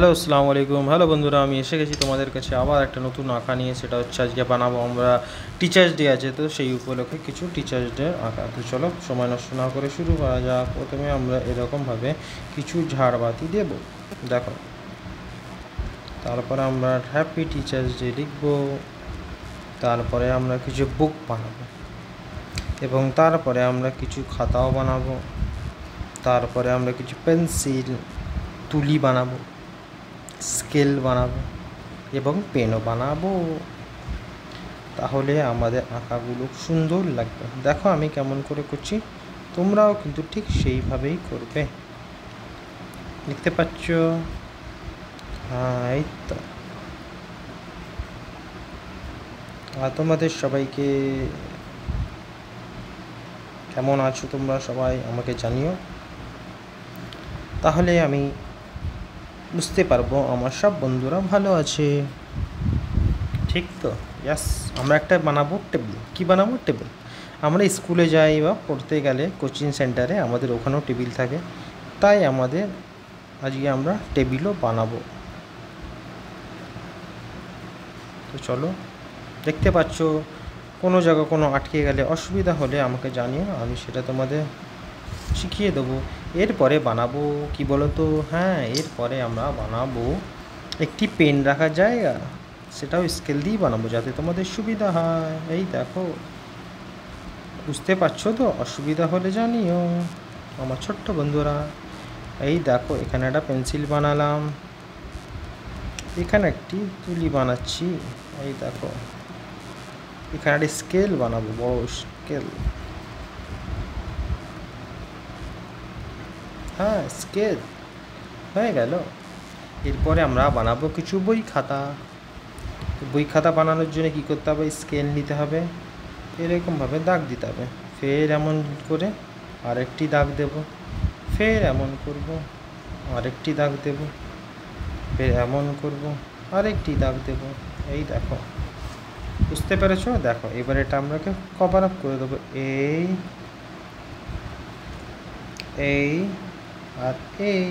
Hello, আসসালামু আলাইকুম। Hello বন্ধুরা, আমি এসে গেছি তোমাদের কাছে আবার একটা নতুন আঁকা নিয়ে। সেটা হচ্ছে আজকে বানাবো আমরা টিচার্স ডে আছে, তো সেই উপলক্ষে কিছু টিচার্স ডে আঁকা। তো চলো সময় নষ্ট না করে শুরু করা যাক। প্রথমে আমরা এরকমভাবে কিছু ঝাড়বাতি দেব, দেখো। তারপরে আমরা হ্যাপি টিচার্স ডে লিখবো। তারপরে আমরা কিছু বুক বানাবো এবং তারপরে আমরা কিছু খাতাও বানাবো। তারপরে আমরা কিছু পেন্সিল, তুলি বানাবো, স্কেল বানাবো এবং পেনও বানাবো। তাহলে আমাদের আঁকাগুলো সুন্দর লাগবে। দেখো আমি কেমন করে করছি, তোমরাও কিন্তু ঠিক সেইভাবেই করবে। দেখতে পাচ্ছ? হ্যাঁ, এই তো। আর তোমাদের সবাইকে কেমন আছো তোমরা সবাই আমাকে জানিও, তাহলে আমি বুঝতে পারবো আমার সব বন্ধুরা ভালো আছে। ঠিক তো? ইয়াস। আমরা একটা বানাবো টেবিল। কি বানাবো? টেবিল। আমরা স্কুলে যাই বা পড়তে গেলে কোচিং সেন্টারে আমাদের ওখানেও টেবিল থাকে, তাই আমাদের আজকে আমরা টেবিলও বানাবো। তো চলো, দেখতে পাচ্ছ কোনো জায়গা কোনো আটকে গেলে অসুবিধা হলে আমাকে জানিও, আমি সেটা তোমাদের শিখিয়ে দেবো। এরপরে বানাবো কি বলো তো? হ্যাঁ, এরপরে আমরা বানাবো একটি পেন রাখার জায়গা। সেটাও স্কেল দিয়েই বানাবো যাতে তোমাদের সুবিধা হয়। এই দেখো, বুঝতে পারছো তো? অসুবিধা হলে জানিও আমার ছোট্ট বন্ধুরা। এই দেখো, এখানে একটা পেন্সিল বানালাম, এখানে একটি তুলি বানাচ্ছি। এই দেখো, এখানে একটা স্কেল বানাবো, বড় স্কেল। হ্যাঁ, স্কেল হয়ে গেল। এরপরে আমরা বানাবো কিছু বই খাতা। বই খাতা বানানোর জন্য কী করতে হবে? স্কেল নিতে হবে, এরকমভাবে দাগ দিতে হবে। ফের এমন করে আরেকটি দাগ দেব, ফের এমন করব, আরেকটি দাগ দেব, ফের এমন করব, আরেকটি দাগ দেব। এই দেখো, বুঝতে পেরেছো? দেখো, এবার এটা আমরাকে কভার আপ করে দেবো। এই এই আর এই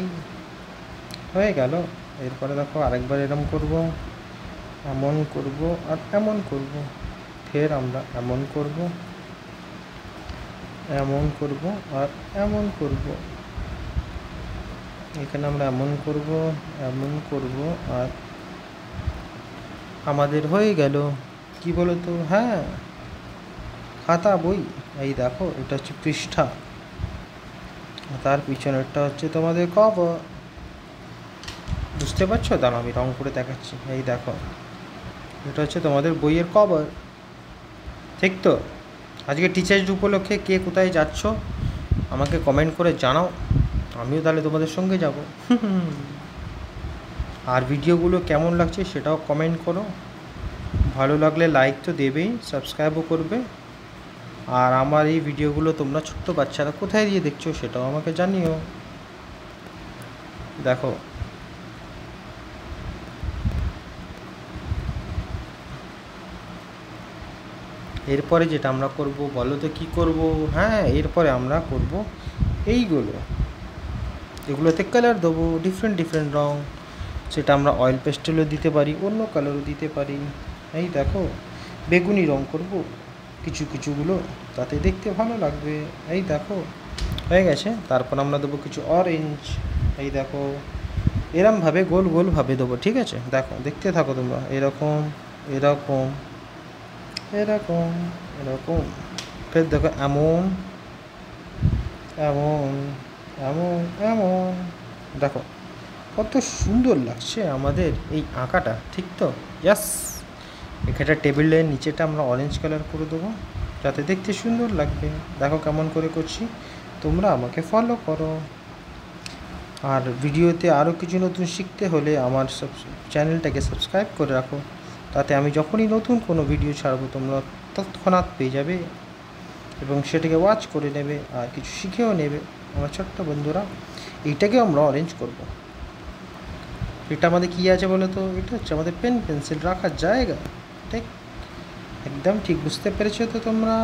হয়ে গেল। এরপরে দেখো আরেকবার এরম করব, এমন করব আর এমন করব, ফের আমরা এমন করব, এমন করব আর এমন করব। এখানে আমরা এমন করব, এমন করব আর আমাদের হয়ে গেল। কি বলো তো? হ্যাঁ, খাতা বই। এই দেখো, এটা হচ্ছে পৃষ্ঠা, তার পিছনেরটা হচ্ছে তোমাদের কভার। বুঝতে পারছো? দাঁড়াও আমি রং করে দেখাচ্ছি। এই দেখো, এটা হচ্ছে তোমাদের বইয়ের কভার। ঠিক তো? আজকে টিচার্স ডে উপলক্ষে কে কোথায় যাচ্ছ আমাকে কমেন্ট করে জানাও, আমিও তাহলে তোমাদের সঙ্গে যাব। আর ভিডিওগুলো কেমন লাগছে সেটাও কমেন্ট করো। ভালো লাগলে লাইক তো দেবেই, সাবস্ক্রাইবও করবে। আর আমার এই ভিডিওগুলো তোমরা ছোট্ট বাচ্চারা কোথায় দিয়ে দেখছো সেটাও আমাকে জানিও। দেখো, এরপরে যেটা আমরা করব বলো তো কী করব? হ্যাঁ, এরপরে আমরা করব এইগুলো। এগুলোতে কালার দেবো, ডিফারেন্ট ডিফারেন্ট রঙ। সেটা আমরা অয়েল পেস্টেলও দিতে পারি, অন্য কালারও দিতে পারি। এই দেখো, বেগুনি রঙ করব কিছু কিছুগুলো, তাতে দেখতে ভালো লাগবে। এই দেখো, হয়ে গেছে। তারপর আমরা দেবো কিছু অরেঞ্জ। এই দেখো, এরমভাবে গোল গোলভাবে দেবো, ঠিক আছে? দেখো, দেখতে থাকো তোমরা। এরকম, এরকম, এরকম, এরকম। ফের দেখো, এমন, এমন, এমন, এমন। দেখো কত সুন্দর লাগছে আমাদের এই আঁকাটা। ঠিক তো? ইয়াস। এখানটা টেবিলের নিচেটা আমরা অরেঞ্জ কালার করে দেবো যাতে দেখতে সুন্দর লাগবে। দেখো কেমন করে করছি, তোমরা আমাকে ফলো করো। আর ভিডিওতে আরও কিছু নতুন শিখতে হলে আমার চ্যানেলটাকে সাবস্ক্রাইব করে রাখো, তাতে আমি যখনই নতুন কোনো ভিডিও ছাড়বো তোমরা তৎক্ষণাৎ পেয়ে যাবে এবং সেটাকে ওয়াচ করে নেবে আর কিছু শিখেও নেবে আমার ছোট্ট বন্ধুরা। এইটাকেও আমরা অরেঞ্জ করব। এটা আমাদের কী আছে বলো তো? এটা হচ্ছে আমাদের পেন পেন্সিল রাখার জায়গা। ঠিক, একদম ঠিক বুঝতে পেরেছো তো তোমরা?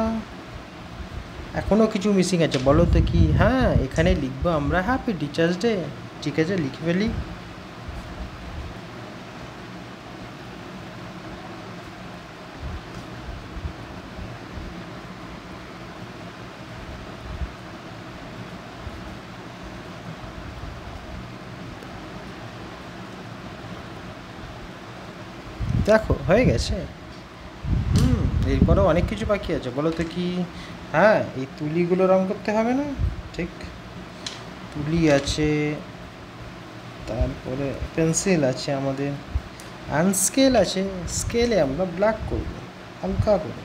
এখনও কিছু মিসিং আছে, বলো তো কি? হ্যাঁ, এখানে লিখবো আমরা হ্যাপি টিচার্স ডে। ঠিক আছে, লিখে ফেলি। দেখো হয়ে গেছে। এরপরেও অনেক কিছু বাকি আছে, বলো তো কি? হ্যাঁ, এই তুলিগুলো রং করতে হবে না? ঠিক, তুলি আছে, তারপরে পেন্সিল আছে আমাদের, অ্যান্ড স্কেল আছে। স্কেলে আমরা ব্ল্যাক করব হালকা করে।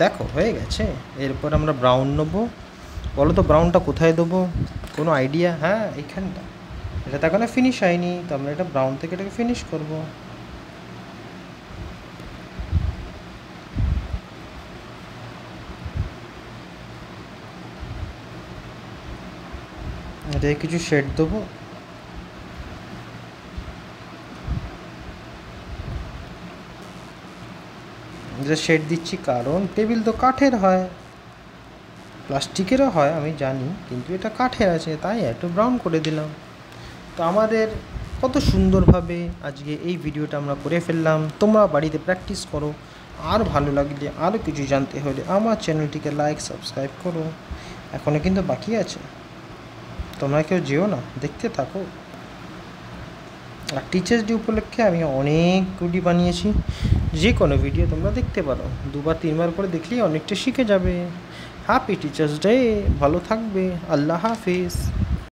দেখো হয়ে গেছে। এরপর আমরা ব্রাউন নেবো। বলো তো ব্রাউনটা কোথায় দেবো? কোনো আইডিয়া? হ্যাঁ, এইখানটা। এটা তো এখনো ফিনিশ হয়নি, তো আমরা এটা ব্রাউন থেকে এটাকে ফিনিশ করব। এটাকে কিছু শেড দেবো। এটা শেড দিচ্ছি কারণ টেবিল তো কাঠের হয়, প্লাস্টিকেরও হয় আমি জানি, কিন্তু এটা কাঠের আছে তাই একটু ব্রাউন করে দিলাম। তো আমাদের কত সুন্দরভাবে আজকে এই ভিডিওটা আমরা করে ফেললাম। তোমরা বাড়িতে প্র্যাকটিস করো। আর ভালো লাগলে, আরও কিছু জানতে হলে আমার চ্যানেলটিকে লাইক সাবস্ক্রাইব করো। এখনও কিন্তু বাকি আছে, তোমরা কেউ যেও না, দেখতে থাকো। আর টিচার্স ডে উপলক্ষে আমি অনেক গুডি বানিয়েছি, যে কোনো ভিডিও তোমরা দেখতে পারো। 2বার 3বার করে দেখলেই অনেকটা শিখে যাবে। হ্যাপি টিচার্স ডে, ভালো থাকবে, আল্লাহ হাফিজ।